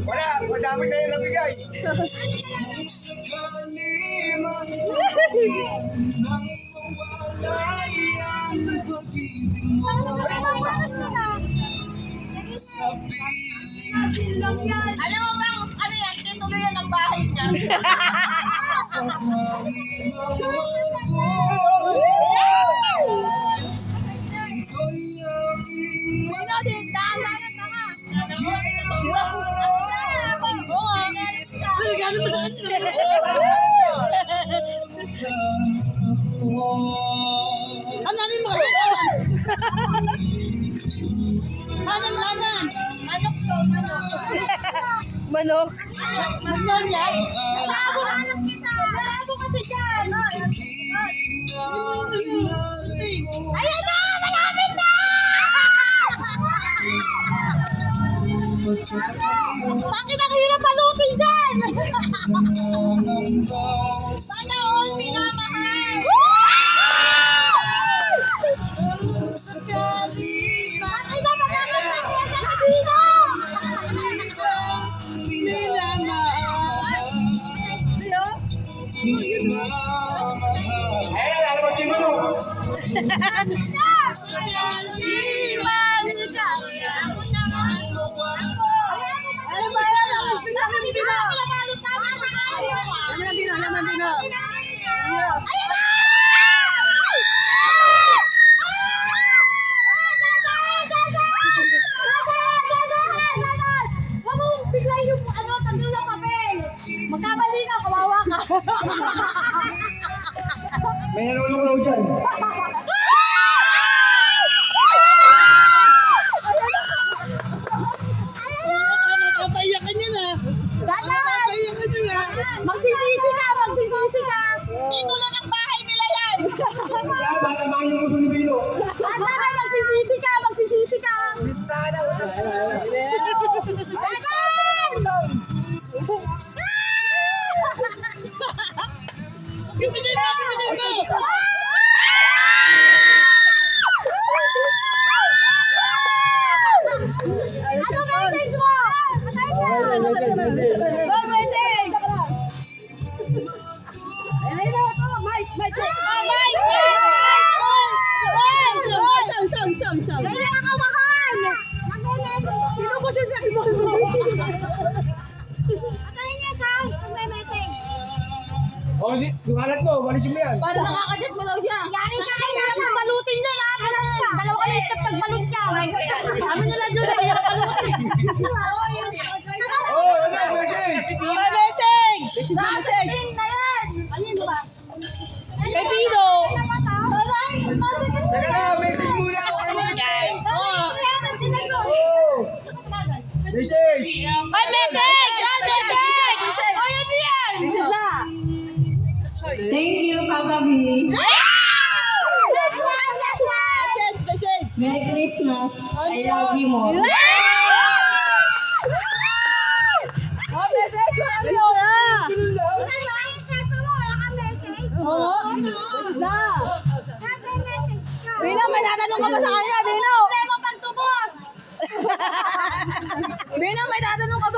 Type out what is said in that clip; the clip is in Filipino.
Wala, madami na yung nabigay. Alam mo bang, ano yan, tituloy yan ang bahay niya. Ano din, daan-daan na tanga. Ano mo kasi? Hanan. Manok to, manok. Manok. Manok yan? Hanap kita. Labo kasi dyan. Ayan na! Malapit na! Bakit ang hirap malupin dyan? Sana all minamahal! Bakit na magkakaroon sa kabila? Eh, alam mo, sino mo? Magkamali ka, kawawa ka. May nalulong dyan. Napapayakan niya na. Napapayakan niya na. Magsisisi ka. Titulo ng bahay nila yan. Kaya, baka naman yung gusto ni Bilo. Magsisisi ka. Bibigyan mo. Ano message mo? Message! Kaya nakakawakan! Sino ko siya sa ibon mo? Patayin niya, Sam! Mag-message! O, dumalat mo, walisin mo yan. Para nakakadit mo daw siya. Yari ka kayo na balutin niya na. Dalawa kami step nagbalot niya. Kami nila dyan na hirap balutin. Oh, ano, message. Message na yan. Ano ba? Kay Pino. Teka na, message muna. Message. Ay, message! O, yan yan! Thank you, Papa B. Message! Merry Christmas. I love you more. Oh, message! Ano Oo. Bino, may tatanong ka ba sa kanya, Bino? Bino, may tatanong ka ba